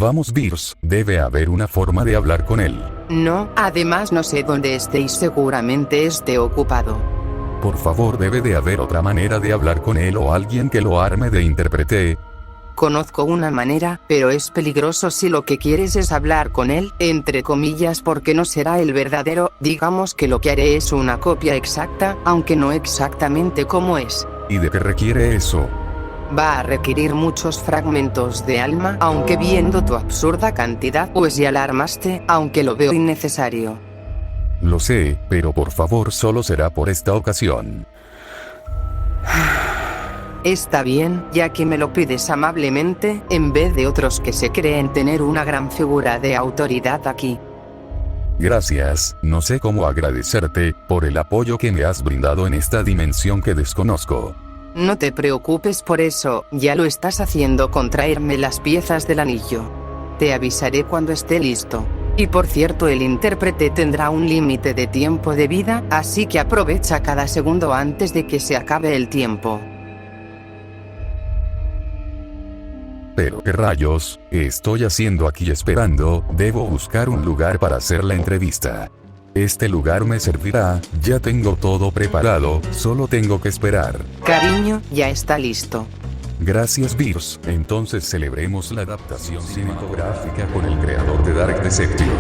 Vamos Beers, debe haber una forma de hablar con él. No, además no sé dónde esté y seguramente esté ocupado. Por favor, debe de haber otra manera de hablar con él o alguien que lo arme de intérprete. Conozco una manera, pero es peligroso si lo que quieres es hablar con él, entre comillas, porque no será el verdadero. Digamos que lo que haré es una copia exacta, aunque no exactamente como es. ¿Y de qué requiere eso? Va a requerir muchos fragmentos de alma, aunque viendo tu absurda cantidad, pues ya la armaste, aunque lo veo innecesario. Lo sé, pero por favor solo será por esta ocasión. Está bien, ya que me lo pides amablemente, en vez de otros que se creen tener una gran figura de autoridad aquí. Gracias, no sé cómo agradecerte por el apoyo que me has brindado en esta dimensión que desconozco. No te preocupes por eso, ya lo estás haciendo con traerme las piezas del anillo. Te avisaré cuando esté listo. Y por cierto, el intérprete tendrá un límite de tiempo de vida, así que aprovecha cada segundo antes de que se acabe el tiempo. Pero qué rayos, estoy haciendo aquí esperando, debo buscar un lugar para hacer la entrevista. Este lugar me servirá, ya tengo todo preparado, solo tengo que esperar. Cariño, ya está listo. Gracias Beers, entonces celebremos la adaptación cinematográfica con el creador de Dark Deception.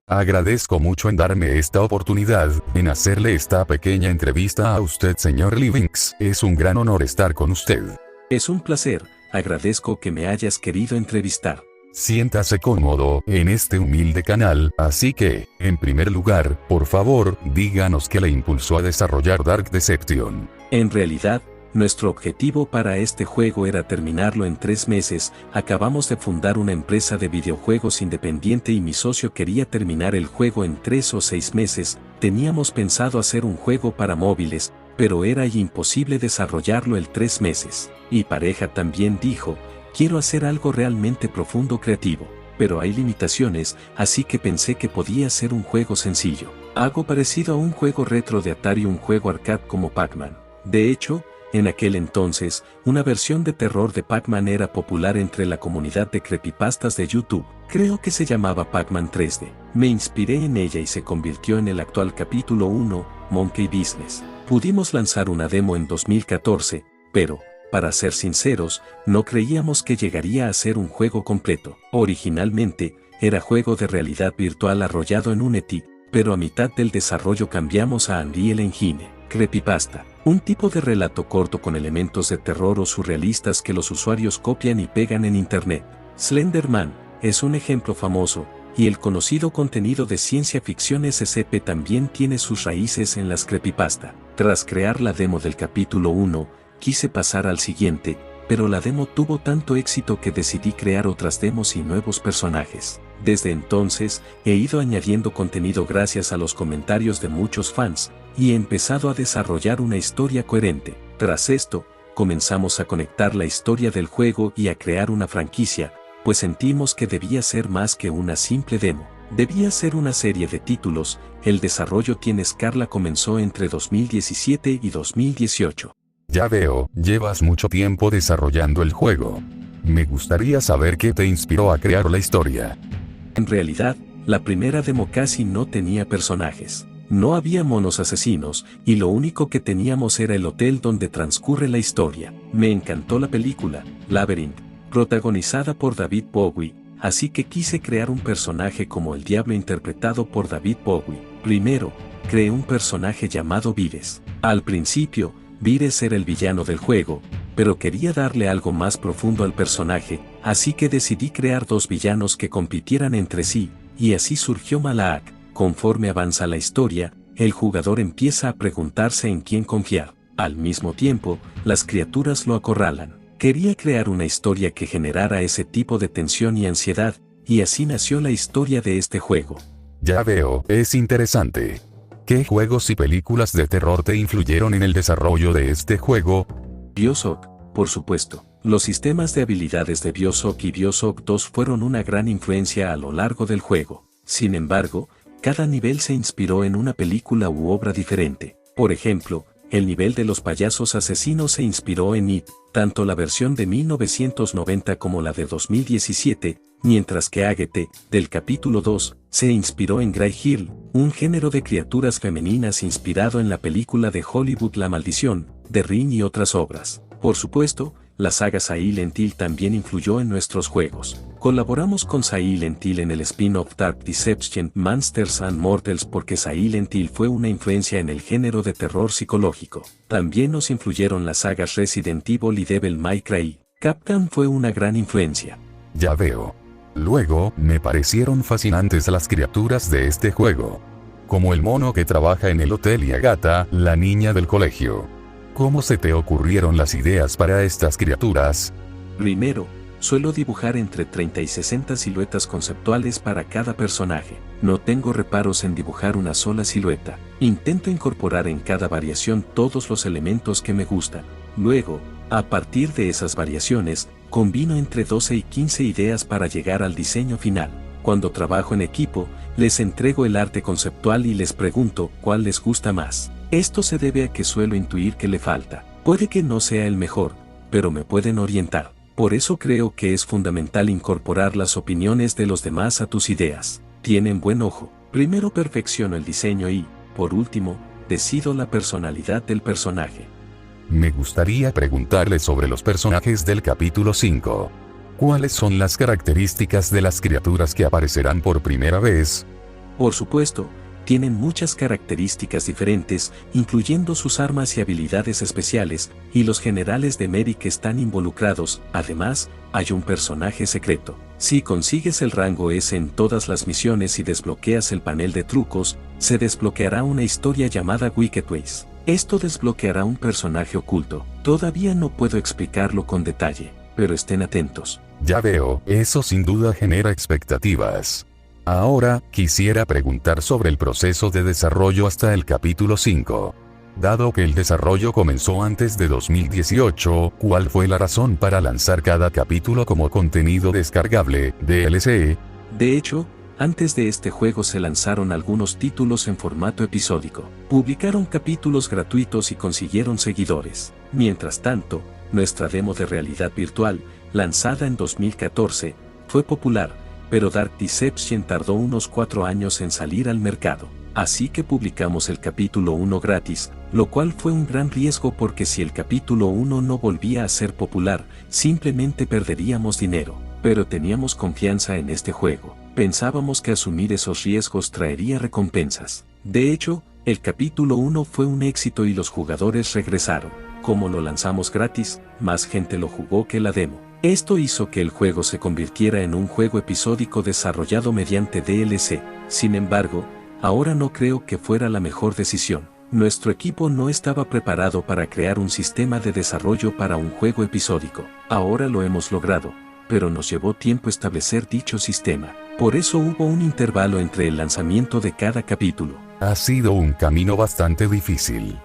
Agradezco mucho en darme esta oportunidad, en hacerle esta pequeña entrevista a usted, señor Livings. Es un gran honor estar con usted. Es un placer, agradezco que me hayas querido entrevistar. Siéntase cómodo en este humilde canal, así que, en primer lugar, por favor, díganos qué le impulsó a desarrollar Dark Deception. En realidad, nuestro objetivo para este juego era terminarlo en 3 meses, acabamos de fundar una empresa de videojuegos independiente y mi socio quería terminar el juego en 3 o 6 meses, teníamos pensado hacer un juego para móviles, pero era imposible desarrollarlo en 3 meses. Y pareja también dijo, quiero hacer algo realmente profundo creativo, pero hay limitaciones, así que pensé que podía ser un juego sencillo. Algo parecido a un juego retro de Atari, un juego arcade como Pac-Man. De hecho, en aquel entonces, una versión de terror de Pac-Man era popular entre la comunidad de creepypastas de YouTube. Creo que se llamaba Pac-Man 3D. Me inspiré en ella y se convirtió en el actual capítulo 1, Monkey Business. Pudimos lanzar una demo en 2014, pero, para ser sinceros, no creíamos que llegaría a ser un juego completo. Originalmente, era juego de realidad virtual arrollado en Unity, pero a mitad del desarrollo cambiamos a Unreal Engine. Creepypasta, un tipo de relato corto con elementos de terror o surrealistas que los usuarios copian y pegan en internet. Slender Man es un ejemplo famoso, y el conocido contenido de ciencia ficción SCP también tiene sus raíces en las creepypasta. Tras crear la demo del capítulo 1, quise pasar al siguiente, pero la demo tuvo tanto éxito que decidí crear otras demos y nuevos personajes. Desde entonces, he ido añadiendo contenido gracias a los comentarios de muchos fans, y he empezado a desarrollar una historia coherente. Tras esto, comenzamos a conectar la historia del juego y a crear una franquicia, pues sentimos que debía ser más que una simple demo. Debía ser una serie de títulos. El desarrollo Tien Scarla comenzó entre 2017 y 2018. Ya veo, llevas mucho tiempo desarrollando el juego. Me gustaría saber qué te inspiró a crear la historia. En realidad, la primera demo casi no tenía personajes. No había monos asesinos, y lo único que teníamos era el hotel donde transcurre la historia. Me encantó la película, Labyrinth, protagonizada por David Bowie, así que quise crear un personaje como el diablo interpretado por David Bowie. Primero, creé un personaje llamado Vires. Al principio, Vires era el villano del juego, pero quería darle algo más profundo al personaje, así que decidí crear 2 villanos que compitieran entre sí, y así surgió Malak. Conforme avanza la historia, el jugador empieza a preguntarse en quién confiar. Al mismo tiempo, las criaturas lo acorralan. Quería crear una historia que generara ese tipo de tensión y ansiedad, y así nació la historia de este juego. Ya veo, es interesante. ¿Qué juegos y películas de terror te influyeron en el desarrollo de este juego? BioShock, por supuesto. Los sistemas de habilidades de BioShock y BioShock 2 fueron una gran influencia a lo largo del juego. Sin embargo, cada nivel se inspiró en una película u obra diferente. Por ejemplo, el nivel de los payasos asesinos se inspiró en It, tanto la versión de 1990 como la de 2017, mientras que Agate, del capítulo 2, se inspiró en Grey Hill, un género de criaturas femeninas inspirado en la película de Hollywood La Maldición, The Ring y otras obras. Por supuesto, la saga Silent Hill también influyó en nuestros juegos. Colaboramos con Silent Hill en el spin-off Dark Deception Monsters and Mortals porque Silent Hill fue una influencia en el género de terror psicológico. También nos influyeron las sagas Resident Evil y Devil May Cry. Capcom fue una gran influencia. Ya veo. Luego, me parecieron fascinantes las criaturas de este juego. Como el mono que trabaja en el hotel y Agatha, la niña del colegio. ¿Cómo se te ocurrieron las ideas para estas criaturas? Primero, suelo dibujar entre 30 y 60 siluetas conceptuales para cada personaje. No tengo reparos en dibujar una sola silueta. Intento incorporar en cada variación todos los elementos que me gustan. Luego, a partir de esas variaciones, combino entre 12 y 15 ideas para llegar al diseño final. Cuando trabajo en equipo, les entrego el arte conceptual y les pregunto cuál les gusta más. Esto se debe a que suelo intuir que le falta. Puede que no sea el mejor, pero me pueden orientar. Por eso creo que es fundamental incorporar las opiniones de los demás a tus ideas. Tienen buen ojo. Primero perfecciono el diseño y, por último, decido la personalidad del personaje. Me gustaría preguntarle sobre los personajes del capítulo 5. ¿Cuáles son las características de las criaturas que aparecerán por primera vez? Por supuesto, tienen muchas características diferentes, incluyendo sus armas y habilidades especiales, y los generales de Merrick están involucrados. Además, hay un personaje secreto. Si consigues el rango S en todas las misiones y desbloqueas el panel de trucos, se desbloqueará una historia llamada Wicked Ways. Esto desbloqueará un personaje oculto. Todavía no puedo explicarlo con detalle, pero estén atentos. Ya veo, eso sin duda genera expectativas. Ahora, quisiera preguntar sobre el proceso de desarrollo hasta el capítulo 5. Dado que el desarrollo comenzó antes de 2018, ¿cuál fue la razón para lanzar cada capítulo como contenido descargable, DLC? De hecho, antes de este juego se lanzaron algunos títulos en formato episódico. Publicaron capítulos gratuitos y consiguieron seguidores. Mientras tanto, nuestra demo de realidad virtual, lanzada en 2014, fue popular. Pero Dark Deception tardó unos 4 años en salir al mercado. Así que publicamos el capítulo 1 gratis, lo cual fue un gran riesgo porque si el capítulo 1 no volvía a ser popular, simplemente perderíamos dinero. Pero teníamos confianza en este juego. Pensábamos que asumir esos riesgos traería recompensas. De hecho, el capítulo 1 fue un éxito y los jugadores regresaron. Como lo lanzamos gratis, más gente lo jugó que la demo. Esto hizo que el juego se convirtiera en un juego episódico desarrollado mediante DLC. Sin embargo, ahora no creo que fuera la mejor decisión. Nuestro equipo no estaba preparado para crear un sistema de desarrollo para un juego episódico. Ahora lo hemos logrado, pero nos llevó tiempo establecer dicho sistema. Por eso hubo un intervalo entre el lanzamiento de cada capítulo. Ha sido un camino bastante difícil.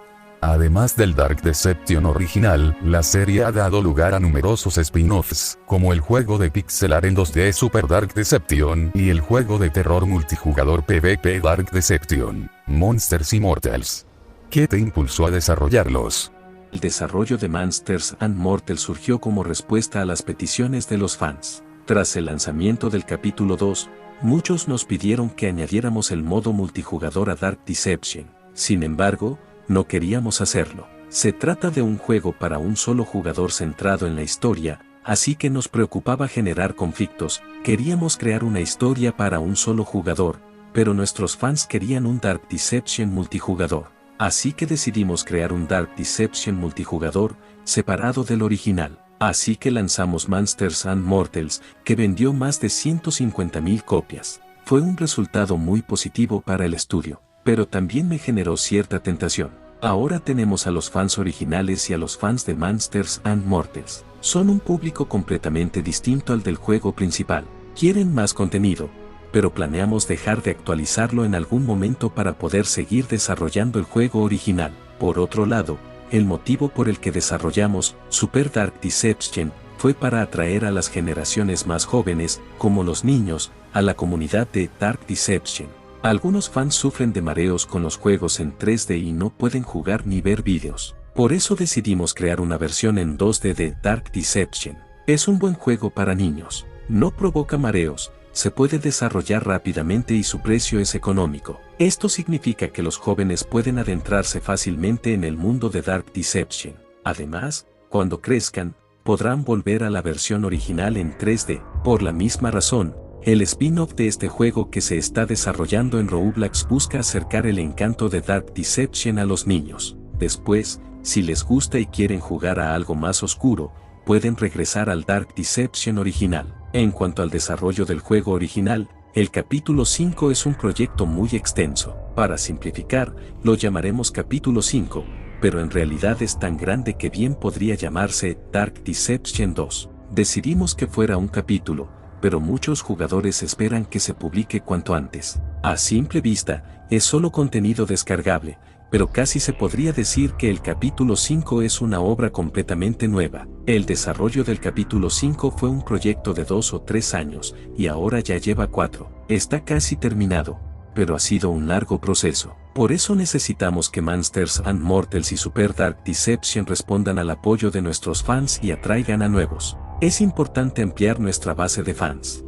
Además del Dark Deception original, la serie ha dado lugar a numerosos spin-offs, como el juego de pixel art en 2D Super Dark Deception y el juego de terror multijugador PvP Dark Deception, Monsters y Mortals. ¿Qué te impulsó a desarrollarlos? El desarrollo de Monsters and Mortals surgió como respuesta a las peticiones de los fans. Tras el lanzamiento del capítulo 2, muchos nos pidieron que añadiéramos el modo multijugador a Dark Deception. Sin embargo, no queríamos hacerlo. Se trata de un juego para un solo jugador centrado en la historia, así que nos preocupaba generar conflictos. Queríamos crear una historia para un solo jugador, pero nuestros fans querían un Dark Deception multijugador. Así que decidimos crear un Dark Deception multijugador, separado del original. Así que lanzamos Monsters and Mortals, que vendió más de 150,000 copias. Fue un resultado muy positivo para el estudio, pero también me generó cierta tentación. Ahora tenemos a los fans originales y a los fans de Monsters and Mortals. Son un público completamente distinto al del juego principal. Quieren más contenido, pero planeamos dejar de actualizarlo en algún momento para poder seguir desarrollando el juego original. Por otro lado, el motivo por el que desarrollamos Super Dark Deception fue para atraer a las generaciones más jóvenes, como los niños, a la comunidad de Dark Deception. Algunos fans sufren de mareos con los juegos en 3D y no pueden jugar ni ver vídeos. Por eso decidimos crear una versión en 2D de Dark Deception. Es un buen juego para niños. No provoca mareos, se puede desarrollar rápidamente y su precio es económico. Esto significa que los jóvenes pueden adentrarse fácilmente en el mundo de Dark Deception. Además, cuando crezcan, podrán volver a la versión original en 3D. Por la misma razón, el spin-off de este juego que se está desarrollando en Roblox busca acercar el encanto de Dark Deception a los niños. Después, si les gusta y quieren jugar a algo más oscuro, pueden regresar al Dark Deception original. En cuanto al desarrollo del juego original, el capítulo 5 es un proyecto muy extenso. Para simplificar, lo llamaremos capítulo 5, pero en realidad es tan grande que bien podría llamarse Dark Deception 2. Decidimos que fuera un capítulo, pero muchos jugadores esperan que se publique cuanto antes. A simple vista, es solo contenido descargable, pero casi se podría decir que el capítulo 5 es una obra completamente nueva. El desarrollo del capítulo 5 fue un proyecto de 2 o 3 años, y ahora ya lleva 4. Está casi terminado, pero ha sido un largo proceso. Por eso necesitamos que Monsters and Mortals y Super Dark Deception respondan al apoyo de nuestros fans y atraigan a nuevos. Es importante ampliar nuestra base de fans.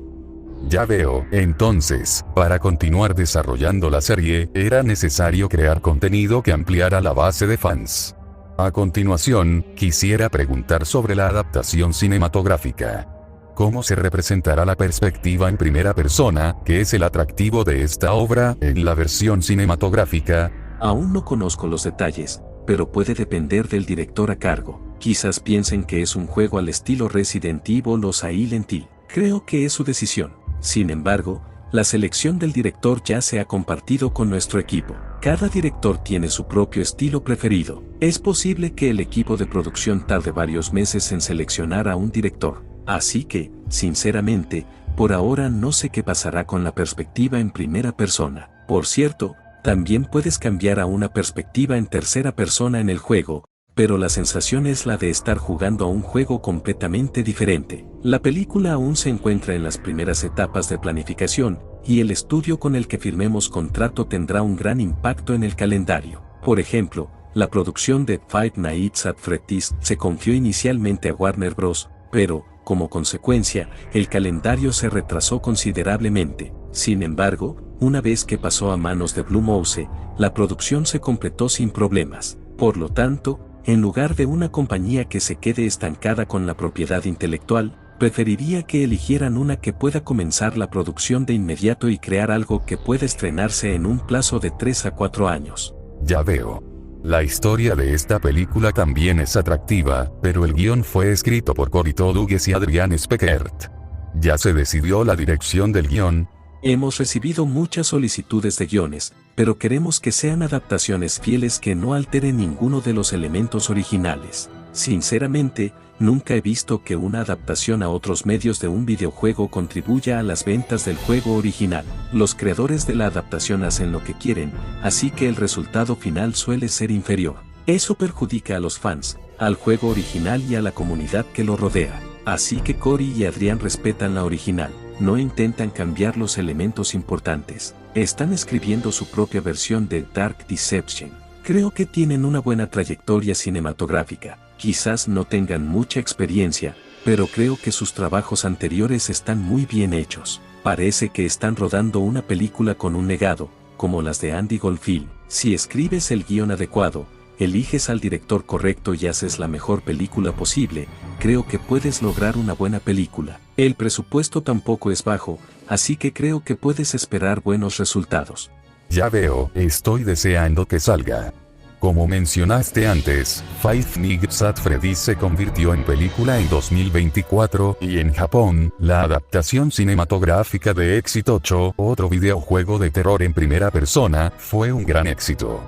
Ya veo, entonces, para continuar desarrollando la serie, era necesario crear contenido que ampliara la base de fans. A continuación, quisiera preguntar sobre la adaptación cinematográfica. ¿Cómo se representará la perspectiva en primera persona, que es el atractivo de esta obra, en la versión cinematográfica? Aún no conozco los detalles, pero puede depender del director a cargo. Quizás piensen que es un juego al estilo Resident Evil o Silent Hill. Creo que es su decisión. Sin embargo, la selección del director ya se ha compartido con nuestro equipo. Cada director tiene su propio estilo preferido. Es posible que el equipo de producción tarde varios meses en seleccionar a un director. Así que, sinceramente, por ahora no sé qué pasará con la perspectiva en primera persona. Por cierto, también puedes cambiar a una perspectiva en tercera persona en el juego, pero la sensación es la de estar jugando a un juego completamente diferente. La película aún se encuentra en las primeras etapas de planificación, y el estudio con el que firmemos contrato tendrá un gran impacto en el calendario. Por ejemplo, la producción de Five Nights at Freddy's se confió inicialmente a Warner Bros., pero, como consecuencia, el calendario se retrasó considerablemente. Sin embargo, una vez que pasó a manos de Blue Mouse, la producción se completó sin problemas. Por lo tanto, en lugar de una compañía que se quede estancada con la propiedad intelectual, preferiría que eligieran una que pueda comenzar la producción de inmediato y crear algo que pueda estrenarse en un plazo de 3 a 4 años. Ya veo. La historia de esta película también es atractiva, pero el guión fue escrito por Cory Toduges y Adrian Speckert. ¿Ya se decidió la dirección del guión? Hemos recibido muchas solicitudes de guiones, pero queremos que sean adaptaciones fieles que no alteren ninguno de los elementos originales. Sinceramente, nunca he visto que una adaptación a otros medios de un videojuego contribuya a las ventas del juego original. Los creadores de la adaptación hacen lo que quieren, así que el resultado final suele ser inferior. Eso perjudica a los fans, al juego original y a la comunidad que lo rodea. Así que Cory y Adrian respetan la original. No intentan cambiar los elementos importantes. Están escribiendo su propia versión de Dark Deception. Creo que tienen una buena trayectoria cinematográfica. Quizás no tengan mucha experiencia, pero creo que sus trabajos anteriores están muy bien hechos. Parece que están rodando una película con un legado, como las de Andy Goldfield. Si escribes el guión adecuado, eliges al director correcto y haces la mejor película posible, creo que puedes lograr una buena película. El presupuesto tampoco es bajo, así que creo que puedes esperar buenos resultados. Ya veo, estoy deseando que salga. Como mencionaste antes, Five Nights at Freddy's se convirtió en película en 2024 y en Japón, la adaptación cinematográfica de Exit 8, otro videojuego de terror en primera persona, fue un gran éxito.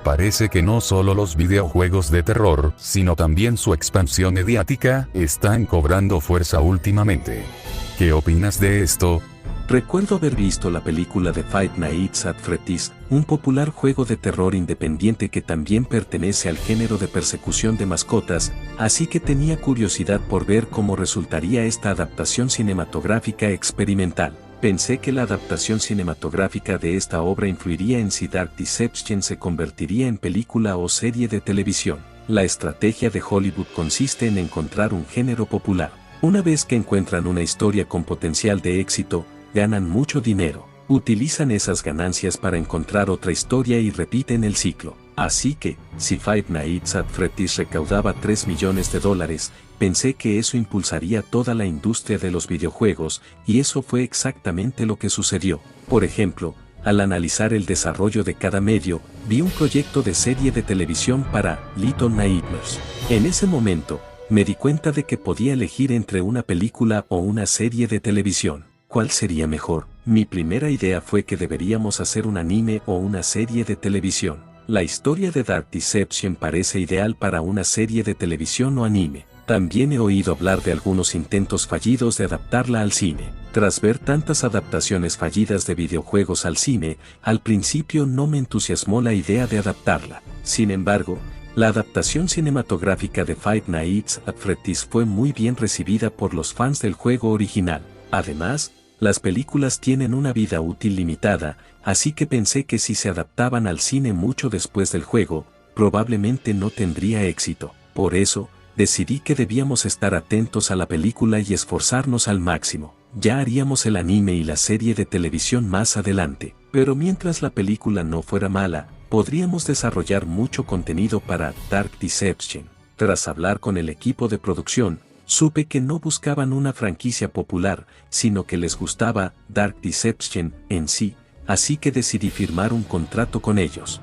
Parece que no solo los videojuegos de terror, sino también su expansión mediática, están cobrando fuerza últimamente. ¿Qué opinas de esto? Recuerdo haber visto la película de Five Nights at Freddy's, un popular juego de terror independiente que también pertenece al género de persecución de mascotas, así que tenía curiosidad por ver cómo resultaría esta adaptación cinematográfica experimental. Pensé que la adaptación cinematográfica de esta obra influiría en si Dark Deception se convertiría en película o serie de televisión. La estrategia de Hollywood consiste en encontrar un género popular. Una vez que encuentran una historia con potencial de éxito, ganan mucho dinero. Utilizan esas ganancias para encontrar otra historia y repiten el ciclo. Así que, si Five Nights at Freddy's recaudaba $3 millones, pensé que eso impulsaría toda la industria de los videojuegos, y eso fue exactamente lo que sucedió. Por ejemplo, al analizar el desarrollo de cada medio, vi un proyecto de serie de televisión para Little Nightmares. En ese momento, me di cuenta de que podía elegir entre una película o una serie de televisión. ¿Cuál sería mejor? Mi primera idea fue que deberíamos hacer un anime o una serie de televisión. La historia de Dark Deception parece ideal para una serie de televisión o anime. También he oído hablar de algunos intentos fallidos de adaptarla al cine. Tras ver tantas adaptaciones fallidas de videojuegos al cine, al principio no me entusiasmó la idea de adaptarla. Sin embargo, la adaptación cinematográfica de Five Nights at Freddy's fue muy bien recibida por los fans del juego original. Además, las películas tienen una vida útil limitada, así que pensé que si se adaptaban al cine mucho después del juego, probablemente no tendría éxito. Por eso, decidí que debíamos estar atentos a la película y esforzarnos al máximo. Ya haríamos el anime y la serie de televisión más adelante. Pero mientras la película no fuera mala, podríamos desarrollar mucho contenido para Dark Deception. Tras hablar con el equipo de producción, supe que no buscaban una franquicia popular, sino que les gustaba Dark Deception en sí, así que decidí firmar un contrato con ellos.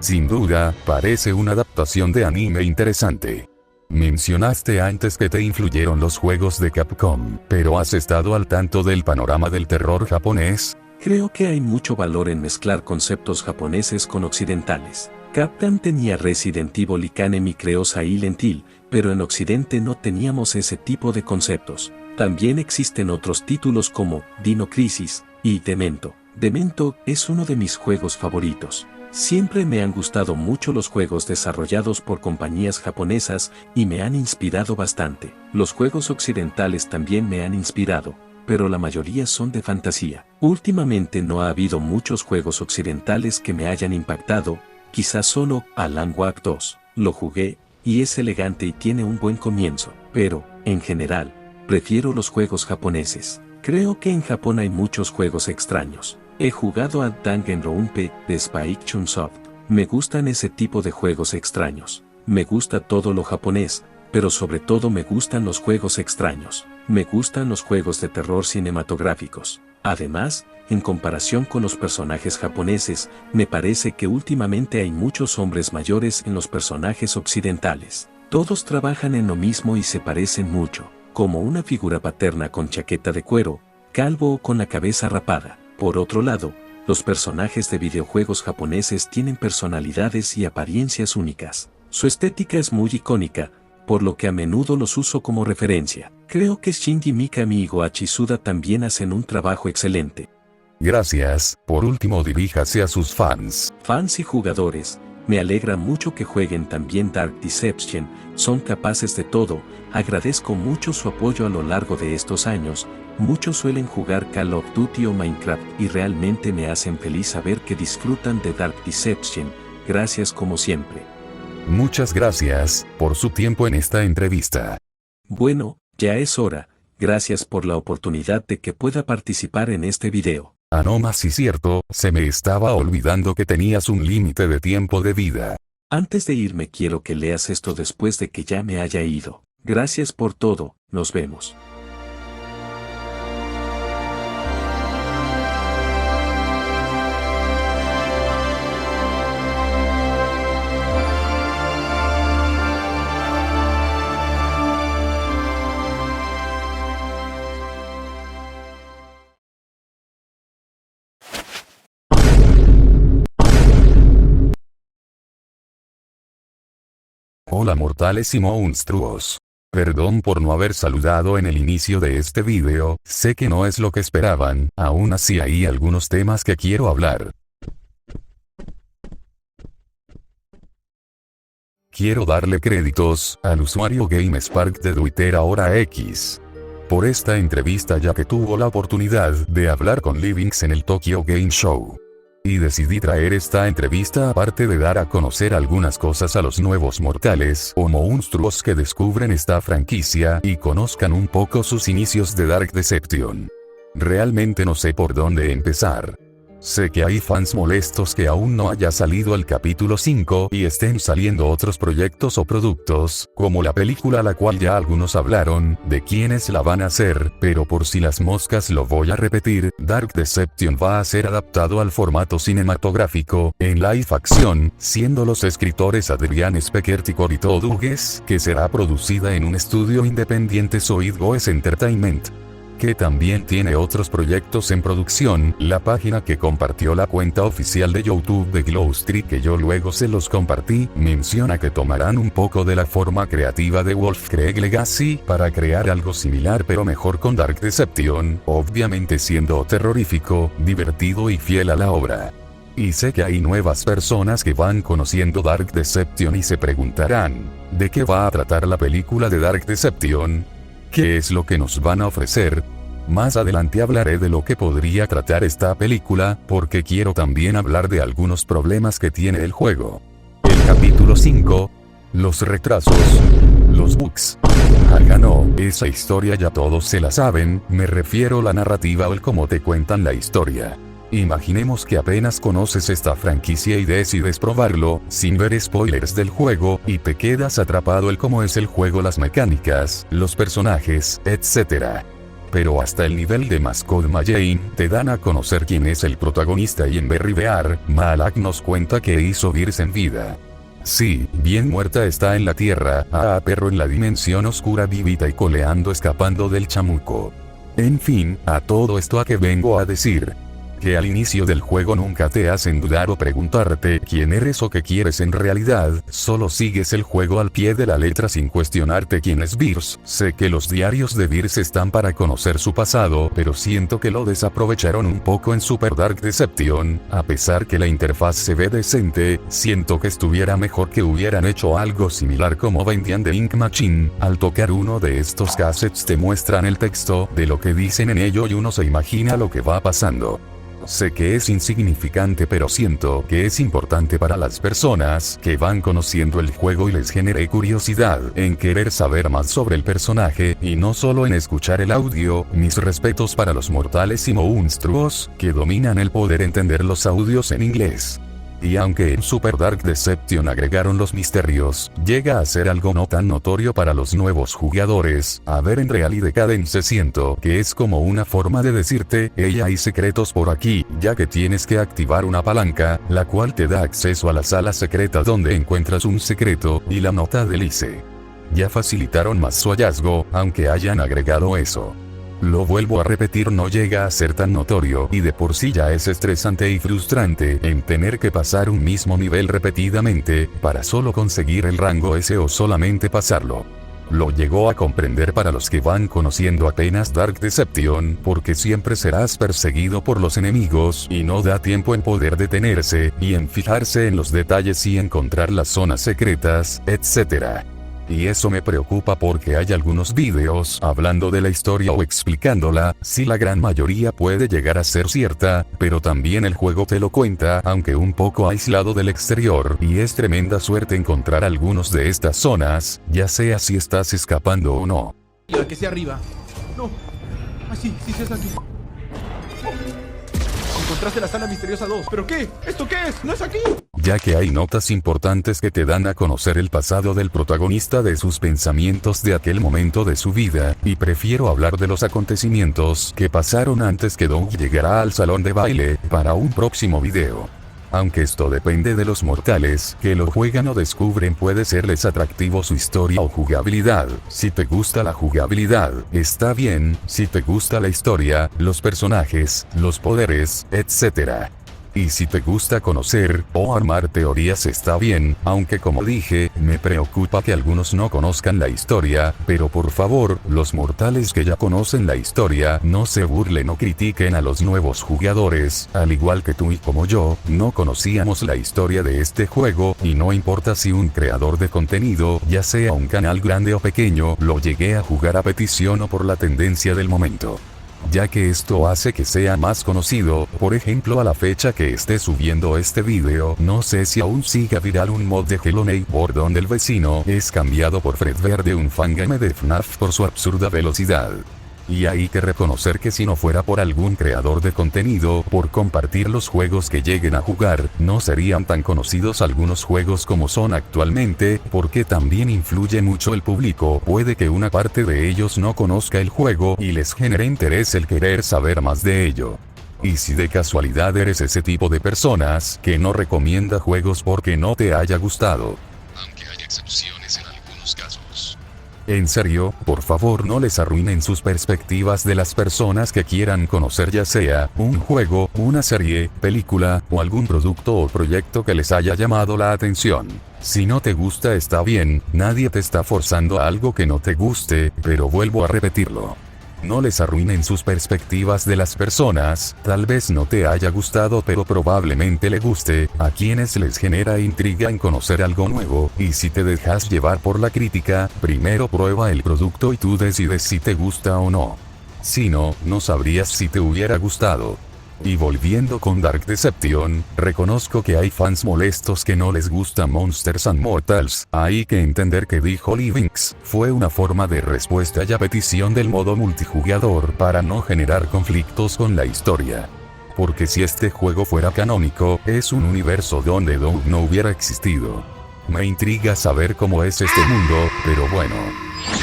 Sin duda, parece una adaptación de anime interesante. Mencionaste antes que te influyeron los juegos de Capcom, pero ¿has estado al tanto del panorama del terror japonés? Creo que hay mucho valor en mezclar conceptos japoneses con occidentales. Capcom tenía Resident Evil y Kanem y creó Silent Hill, pero en Occidente no teníamos ese tipo de conceptos. También existen otros títulos como Dino Crisis y Demento. Demento es uno de mis juegos favoritos. Siempre me han gustado mucho los juegos desarrollados por compañías japonesas y me han inspirado bastante. Los juegos occidentales también me han inspirado, pero la mayoría son de fantasía. Últimamente no ha habido muchos juegos occidentales que me hayan impactado, quizás solo Alan Wake 2. Lo jugué, y es elegante y tiene un buen comienzo, pero, en general, prefiero los juegos japoneses. Creo que en Japón hay muchos juegos extraños. He jugado a Danganronpa de Spike Chunsoft. Me gustan ese tipo de juegos extraños. Me gusta todo lo japonés, pero sobre todo me gustan los juegos extraños. Me gustan los juegos de terror cinematográficos. Además, en comparación con los personajes japoneses, me parece que últimamente hay muchos hombres mayores en los personajes occidentales. Todos trabajan en lo mismo y se parecen mucho, como una figura paterna con chaqueta de cuero, calvo o con la cabeza rapada. Por otro lado, los personajes de videojuegos japoneses tienen personalidades y apariencias únicas. Su estética es muy icónica, por lo que a menudo los uso como referencia. Creo que Shinji Mikami y Goichi Suda también hacen un trabajo excelente. Gracias. Por último, diríjase a sus fans. Fans y jugadores, me alegra mucho que jueguen también Dark Deception, son capaces de todo, agradezco mucho su apoyo a lo largo de estos años, muchos suelen jugar Call of Duty o Minecraft y realmente me hacen feliz saber que disfrutan de Dark Deception, gracias como siempre. Muchas gracias por su tiempo en esta entrevista. Bueno, ya es hora, gracias por la oportunidad de que pueda participar en este video. Ah, no más, y cierto, se me estaba olvidando que tenías un límite de tiempo de vida. Antes de irme quiero que leas esto después de que ya me haya ido. Gracias por todo, nos vemos. Hola mortales y monstruos. Perdón por no haber saludado en el inicio de este video, sé que no es lo que esperaban, aún así hay algunos temas que quiero hablar. Quiero darle créditos al usuario GameSpark de Twitter ahora X por esta entrevista, ya que tuvo la oportunidad de hablar con Livings en el Tokyo Game Show. Y decidí traer esta entrevista aparte de dar a conocer algunas cosas a los nuevos mortales o monstruos que descubren esta franquicia y conozcan un poco sus inicios de Dark Deception. Realmente no sé por dónde empezar. Sé que hay fans molestos que aún no haya salido el capítulo 5 y estén saliendo otros proyectos o productos, como la película, la cual ya algunos hablaron de quiénes la van a hacer, pero por si las moscas lo voy a repetir, Dark Deception va a ser adaptado al formato cinematográfico, en live action, siendo los escritores Adrian Speckert y Cory Toduges, que será producida en un estudio independiente Zoid Goes Entertainment, que también tiene otros proyectos en producción. La página que compartió la cuenta oficial de YouTube de Glow Street, que yo luego se los compartí, menciona que tomarán un poco de la forma creativa de Wolf Creek Legacy para crear algo similar pero mejor con Dark Deception, obviamente siendo terrorífico, divertido y fiel a la obra. Y sé que hay nuevas personas que van conociendo Dark Deception y se preguntarán, ¿de qué va a tratar la película de Dark Deception? ¿Qué es lo que nos van a ofrecer? Más adelante hablaré de lo que podría tratar esta película, porque quiero también hablar de algunos problemas que tiene el juego. El capítulo 5. Los retrasos. Los bugs. Ajá, no, esa historia ya todos se la saben, me refiero a la narrativa o el cómo te cuentan la historia. Imaginemos que apenas conoces esta franquicia y decides probarlo, sin ver spoilers del juego, y te quedas atrapado en cómo es el juego, las mecánicas, los personajes, etc. Pero hasta el nivel de Mascot Majane, te dan a conocer quién es el protagonista y en Berry Bear, Malak nos cuenta que hizo Gears en vida. Sí, bien muerta está en la tierra, pero en la dimensión oscura vivita y coleando escapando del chamuco. En fin, a todo esto a que vengo a decir. Que al inicio del juego nunca te hacen dudar o preguntarte quién eres o qué quieres en realidad, solo sigues el juego al pie de la letra sin cuestionarte quién es Gears. Sé que los diarios de Gears están para conocer su pasado, pero siento que lo desaprovecharon un poco en Super Dark Deception. A pesar que la interfaz se ve decente, siento que estuviera mejor que hubieran hecho algo similar como Vendian the Ink Machine. Al tocar uno de estos cassettes te muestran el texto de lo que dicen en ello y uno se imagina lo que va pasando. Sé que es insignificante, pero siento que es importante para las personas que van conociendo el juego y les genere curiosidad en querer saber más sobre el personaje, y no solo en escuchar el audio. Mis respetos para los mortales y monstruos que dominan el poder entender los audios en inglés. Y aunque en Super Dark Deception agregaron los misterios, llega a ser algo no tan notorio para los nuevos jugadores. A ver, en Real y Decadence siento que es como una forma de decirte, hey, hay secretos por aquí, ya que tienes que activar una palanca, la cual te da acceso a la sala secreta donde encuentras un secreto, y la nota de Lice. Ya facilitaron más su hallazgo, aunque hayan agregado eso. Lo vuelvo a repetir, no llega a ser tan notorio y de por sí ya es estresante y frustrante en tener que pasar un mismo nivel repetidamente para solo conseguir el rango S o solamente pasarlo. Lo llegó a comprender para los que van conociendo apenas Dark Deception, porque siempre serás perseguido por los enemigos y no da tiempo en poder detenerse y en fijarse en los detalles y encontrar las zonas secretas, etc. Y eso me preocupa porque hay algunos vídeos hablando de la historia o explicándola, sí, la gran mayoría puede llegar a ser cierta, pero también el juego te lo cuenta, aunque un poco aislado del exterior, y es tremenda suerte encontrar algunos de estas zonas, ya sea si estás escapando o no. La que sea arriba. No. Ah, sí es aquí. Encontraste la sala misteriosa 2. ¿Pero qué? ¿Esto qué es? ¡No es aquí! Ya que hay notas importantes que te dan a conocer el pasado del protagonista, de sus pensamientos de aquel momento de su vida, y prefiero hablar de los acontecimientos que pasaron antes que Doug llegara al salón de baile, para un próximo video. Aunque esto depende de los mortales que lo juegan o descubren, puede serles atractivo su historia o jugabilidad. Si te gusta la jugabilidad, está bien; si te gusta la historia, los personajes, los poderes, etc. Y si te gusta conocer o armar teorías está bien, aunque como dije, me preocupa que algunos no conozcan la historia, pero por favor, los mortales que ya conocen la historia no se burlen o critiquen a los nuevos jugadores, al igual que tú y como yo, no conocíamos la historia de este juego, y no importa si un creador de contenido, ya sea un canal grande o pequeño, lo llegué a jugar a petición o por la tendencia del momento. Ya que esto hace que sea más conocido, por ejemplo a la fecha que esté subiendo este video, no sé si aún siga viral un mod de Hello Neighbor donde el vecino es cambiado por Fredbear, un fangame de FNAF por su absurda velocidad. Y hay que reconocer que si no fuera por algún creador de contenido, por compartir los juegos que lleguen a jugar, no serían tan conocidos algunos juegos como son actualmente, porque también influye mucho el público, puede que una parte de ellos no conozca el juego y les genere interés el querer saber más de ello. Y si de casualidad eres ese tipo de personas que no recomienda juegos porque no te haya gustado, aunque hay excepciones en algunos casos. En serio, por favor no les arruinen sus perspectivas de las personas que quieran conocer ya sea un juego, una serie, película, o algún producto o proyecto que les haya llamado la atención. Si no te gusta está bien, nadie te está forzando a algo que no te guste, pero vuelvo a repetirlo. No les arruinen sus perspectivas de las personas, tal vez no te haya gustado pero probablemente le guste, a quienes les genera intriga en conocer algo nuevo, y si te dejas llevar por la crítica, primero prueba el producto y tú decides si te gusta o no. Si no, no sabrías si te hubiera gustado. Y volviendo con Dark Deception, reconozco que hay fans molestos que no les gusta Monsters and Mortals, hay que entender que The Holy Wings fue una forma de respuesta y a petición del modo multijugador para no generar conflictos con la historia. Porque si este juego fuera canónico, es un universo donde Doug no hubiera existido. Me intriga saber cómo es este mundo, pero bueno.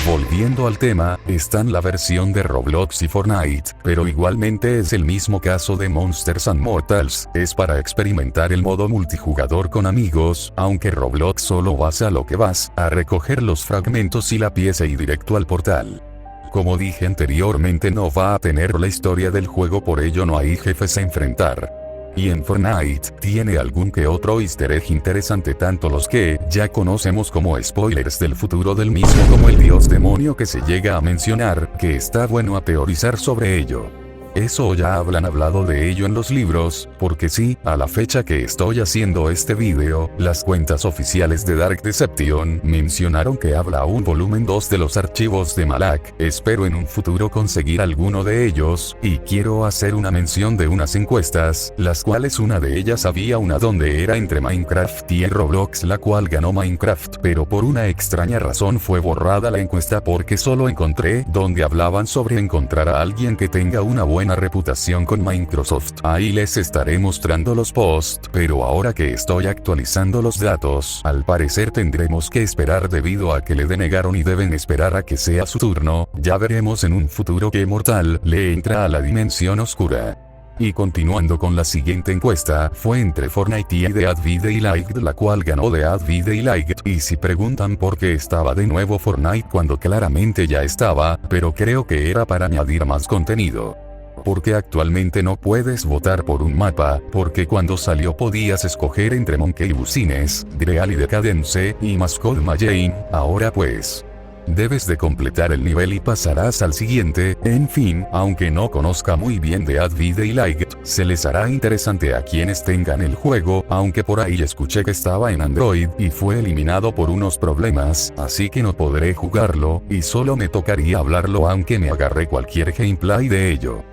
Volviendo al tema, están la versión de Roblox y Fortnite, pero igualmente es el mismo caso de Monsters and Mortals, es para experimentar el modo multijugador con amigos, aunque Roblox solo vas a lo que vas, a recoger los fragmentos y la pieza y directo al portal. Como dije anteriormente no va a tener la historia del juego, por ello no hay jefes a enfrentar. Y en Fortnite, tiene algún que otro easter egg interesante, tanto los que ya conocemos como spoilers del futuro del mismo como el dios demonio que se llega a mencionar, que está bueno a teorizar sobre ello. Eso ya han hablado de ello en los libros, porque sí, a la fecha que estoy haciendo este video, las cuentas oficiales de Dark Deception mencionaron que habla un volumen 2 de los archivos de Malak, espero en un futuro conseguir alguno de ellos, y quiero hacer una mención de unas encuestas, las cuales una de ellas había una donde era entre Minecraft y Roblox, la cual ganó Minecraft, pero por una extraña razón fue borrada la encuesta porque solo encontré donde hablaban sobre encontrar a alguien que tenga una buena reputación con Microsoft. Ahí les estaré mostrando los posts, pero ahora que estoy actualizando los datos, al parecer tendremos que esperar debido a que le denegaron y deben esperar a que sea su turno, ya veremos en un futuro qué mortal le entra a la dimensión oscura. Y continuando con la siguiente encuesta, fue entre Fortnite y The Advi Daylight, la cual ganó The Advi Daylight, y si preguntan por qué estaba de nuevo Fortnite cuando claramente ya estaba, pero creo que era para añadir más contenido. Porque actualmente no puedes votar por un mapa, porque cuando salió podías escoger entre Monkey Business, Real y Decadence, y Mascot Machine, ahora pues debes de completar el nivel y pasarás al siguiente. En fin, aunque no conozca muy bien de Advi Daylight, se les hará interesante a quienes tengan el juego, aunque por ahí escuché que estaba en Android y fue eliminado por unos problemas, así que no podré jugarlo, y solo me tocaría hablarlo aunque me agarré cualquier gameplay de ello.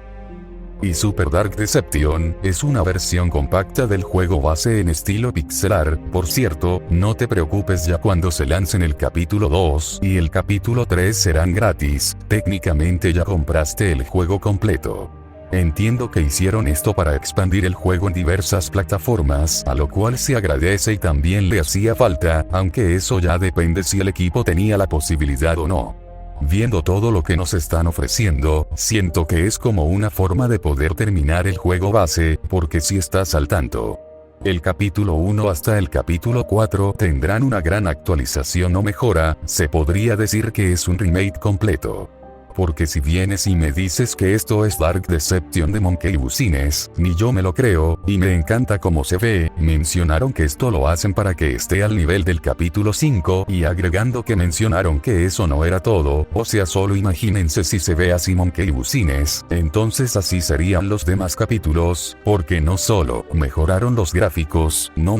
Y Super Dark Deception es una versión compacta del juego base en estilo pixelar. Por cierto, no te preocupes, ya cuando se lancen el capítulo 2 y el capítulo 3 serán gratis, técnicamente ya compraste el juego completo. Entiendo que hicieron esto para expandir el juego en diversas plataformas, a lo cual se agradece y también le hacía falta, aunque eso ya depende si el equipo tenía la posibilidad o no. Viendo todo lo que nos están ofreciendo, siento que es como una forma de poder terminar el juego base, porque si estás al tanto, el capítulo 1 hasta el capítulo 4 tendrán una gran actualización o mejora, se podría decir que es un remake completo. Porque si vienes y me dices que esto es Dark Deception de Monkey Business, ni yo me lo creo, y me encanta cómo se ve. Mencionaron que esto lo hacen para que esté al nivel del capítulo 5, y agregando que mencionaron que eso no era todo, o sea, solo imagínense si se ve así Monkey Business, entonces así serían los demás capítulos, porque no solo mejoraron los gráficos, no,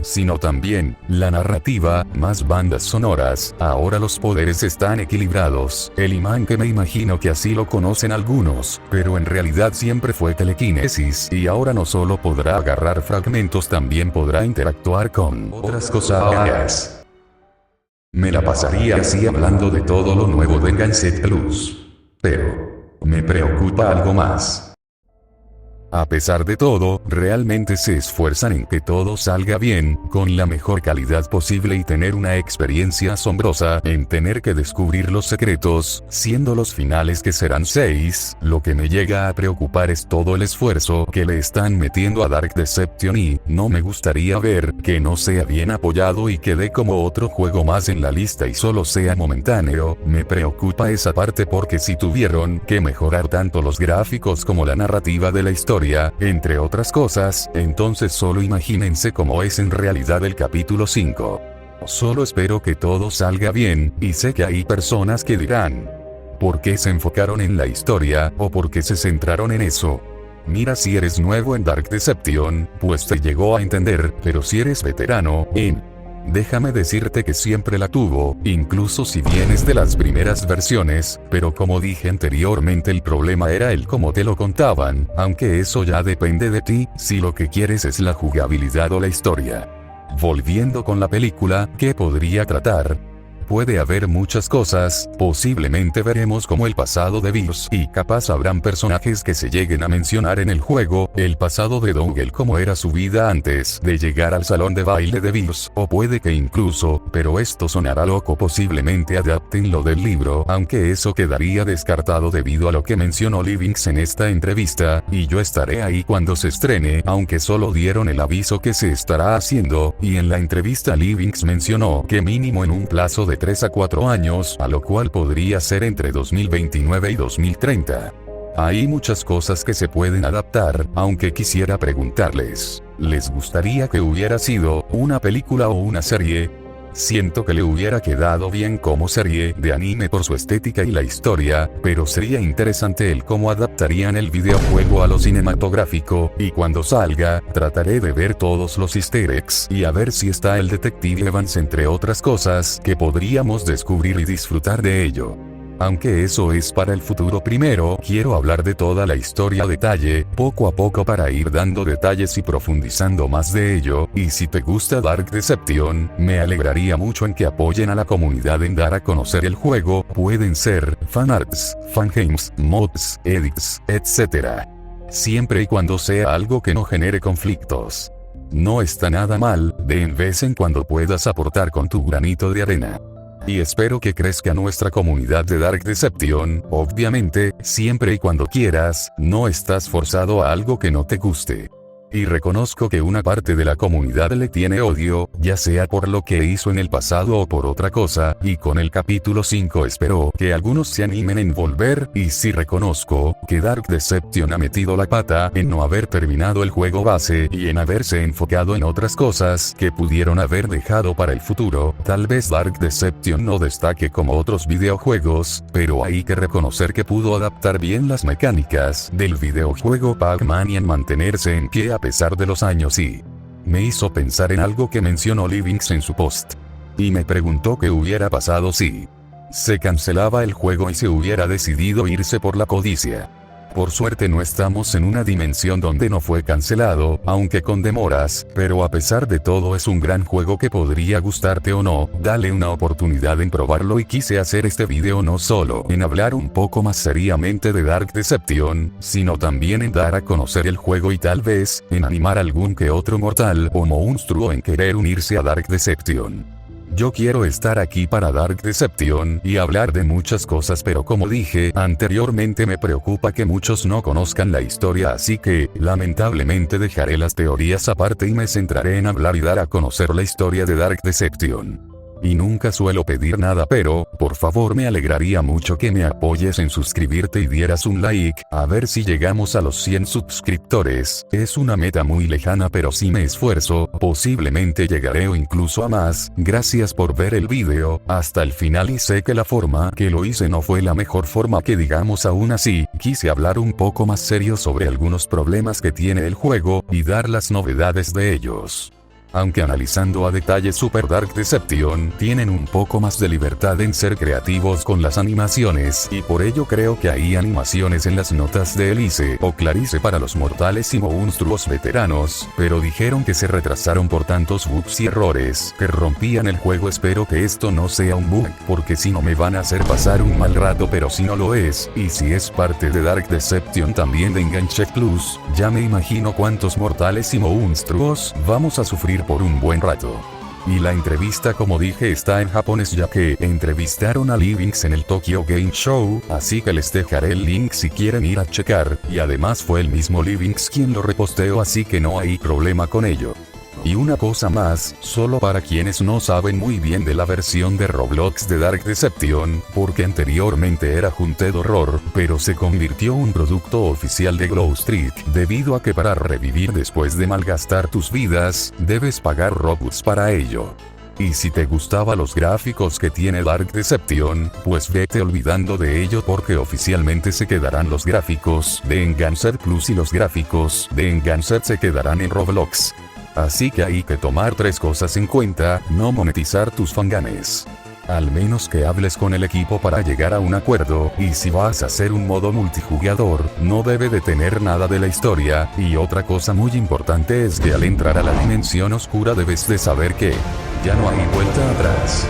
sino también la narrativa, más bandas sonoras, ahora los poderes están equilibrados, el imán que me imagino que así lo conocen algunos, pero en realidad siempre fue telequinesis, y ahora no solo podrá agarrar fragmentos, también podrá interactuar con otras cosas. Me la pasaría así hablando de todo lo nuevo de Gansett Plus. Pero me preocupa algo más. A pesar de todo, realmente se esfuerzan en que todo salga bien, con la mejor calidad posible y tener una experiencia asombrosa en tener que descubrir los secretos, siendo los finales que serán 6, lo que me llega a preocupar es todo el esfuerzo que le están metiendo a Dark Deception y no me gustaría ver que no sea bien apoyado y quede como otro juego más en la lista y solo sea momentáneo. Me preocupa esa parte porque si tuvieron que mejorar tanto los gráficos como la narrativa de la historia, entre otras cosas, entonces solo imagínense cómo es en realidad el capítulo 5. Solo espero que todo salga bien, y sé que hay personas que dirán, ¿por qué se enfocaron en la historia, o por qué se centraron en eso? Mira, si eres nuevo en Dark Deception, pues te llegó a entender, pero si eres veterano, déjame decirte que siempre la tuvo, incluso si vienes de las primeras versiones, pero como dije anteriormente el problema era el cómo te lo contaban, aunque eso ya depende de ti, si lo que quieres es la jugabilidad o la historia. Volviendo con la película, ¿qué podría tratar? Puede haber muchas cosas, posiblemente veremos como el pasado de Bills y capaz habrán personajes que se lleguen a mencionar en el juego, el pasado de Dougal como era su vida antes de llegar al salón de baile de Bills, o puede que incluso, pero esto sonará loco, posiblemente adapten lo del libro, aunque eso quedaría descartado debido a lo que mencionó Livings en esta entrevista, y yo estaré ahí cuando se estrene, aunque solo dieron el aviso que se estará haciendo, y en la entrevista Livings mencionó que mínimo en un plazo de 3 a 4 años, a lo cual podría ser entre 2029 y 2030. Hay muchas cosas que se pueden adaptar, aunque quisiera preguntarles, ¿les gustaría que hubiera sido una película o una serie? Siento que le hubiera quedado bien como serie de anime por su estética y la historia, pero sería interesante el cómo adaptarían el videojuego a lo cinematográfico, y cuando salga, trataré de ver todos los easter eggs y a ver si está el detective Evans entre otras cosas que podríamos descubrir y disfrutar de ello. Aunque eso es para el futuro, primero quiero hablar de toda la historia a detalle, poco a poco para ir dando detalles y profundizando más de ello, y si te gusta Dark Deception, me alegraría mucho en que apoyen a la comunidad en dar a conocer el juego, pueden ser fanarts, fangames, mods, edits, etc. Siempre y cuando sea algo que no genere conflictos. No está nada mal, de en vez en cuando puedas aportar con tu granito de arena. Y espero que crezca nuestra comunidad de Dark Deception, obviamente, siempre y cuando quieras, no estás forzado a algo que no te guste. Y reconozco que una parte de la comunidad le tiene odio, ya sea por lo que hizo en el pasado o por otra cosa, y con el capítulo 5 espero que algunos se animen en volver, y sí reconozco que Dark Deception ha metido la pata en no haber terminado el juego base y en haberse enfocado en otras cosas que pudieron haber dejado para el futuro. Tal vez Dark Deception no destaque como otros videojuegos, pero hay que reconocer que pudo adaptar bien las mecánicas del videojuego Pac-Man y en mantenerse en pie a pesar de los años, y me hizo pensar en algo que mencionó Livings en su post. Y me preguntó qué hubiera pasado si se cancelaba el juego y se hubiera decidido irse por la codicia. Por suerte no estamos en una dimensión donde no fue cancelado, aunque con demoras, pero a pesar de todo es un gran juego que podría gustarte o no, dale una oportunidad en probarlo, y quise hacer este video no solo en hablar un poco más seriamente de Dark Deception, sino también en dar a conocer el juego y tal vez, en animar a algún que otro mortal o monstruo en querer unirse a Dark Deception. Yo quiero estar aquí para Dark Deception y hablar de muchas cosas, pero como dije anteriormente me preocupa que muchos no conozcan la historia, así que, lamentablemente dejaré las teorías aparte y me centraré en hablar y dar a conocer la historia de Dark Deception. Y nunca suelo pedir nada, pero, por favor, me alegraría mucho que me apoyes en suscribirte y dieras un like, a ver si llegamos a los 100 suscriptores. Es una meta muy lejana, pero si me esfuerzo, posiblemente llegaré o incluso a más. Gracias por ver el video hasta el final, y sé que la forma que lo hice no fue la mejor forma que digamos. Aún así, quise hablar un poco más serio sobre algunos problemas que tiene el juego, y dar las novedades de ellos. Aunque analizando a detalle Super Dark Deception, tienen un poco más de libertad en ser creativos con las animaciones, y por ello creo que hay animaciones en las notas de Elise o Clarice para los mortales y monstruos veteranos, pero dijeron que se retrasaron por tantos bugs y errores que rompían el juego. Espero que esto no sea un bug, porque si no me van a hacer pasar un mal rato, pero si no lo es, y si es parte de Dark Deception también de Enganche Plus, ya me imagino cuántos mortales y monstruos vamos a sufrir por un buen rato. Y la entrevista, como dije, está en japonés, ya que entrevistaron a Livings en el Tokyo Game Show, así que les dejaré el link si quieren ir a checar, y además fue el mismo Livings quien lo reposteó, así que no hay problema con ello. Y una cosa más, solo para quienes no saben muy bien de la versión de Roblox de Dark Deception, porque anteriormente era Haunted Horror, pero se convirtió en un producto oficial de Glowstreak, debido a que para revivir después de malgastar tus vidas, debes pagar Robux para ello. Y si te gustaban los gráficos que tiene Dark Deception, pues vete olvidando de ello, porque oficialmente se quedarán los gráficos de Enhanced Plus y los gráficos de Enhanced se quedarán en Roblox. Así que hay que tomar 3 cosas en cuenta: no monetizar tus fangames, al menos que hables con el equipo para llegar a un acuerdo, y si vas a hacer un modo multijugador, no debe de tener nada de la historia, y otra cosa muy importante es que al entrar a la dimensión oscura debes de saber que ya no hay vuelta atrás.